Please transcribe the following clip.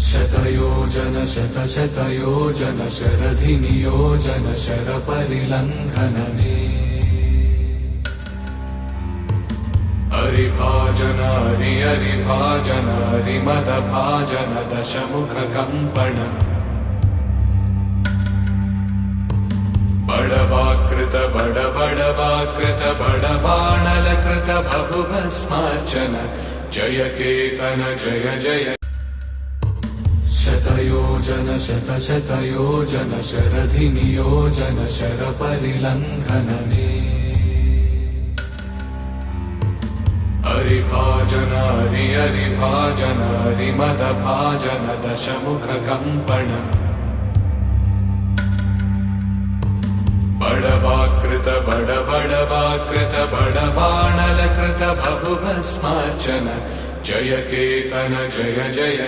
शतयोजन शतशतयोजन शरधिनियोजन शरपरिलङ्घनने हरिभाजन हरिभाजन हरिमदभाजन दशमुखकम्पण बडवाकृत बडबडवाकृत बडबाणलकृत बहुभस्मार्चन जय केतन जय जय शतयोजन शतशतयोजन शरधिनियोजन शरपरिलङ्घनने हरिभाजन हरिभाजन हरिमदभाजन दशमुखकम्पण बडवाकृत बडबडवाकृत बडबाणलकृत बहुभस्मार्चन जय केतन जय जय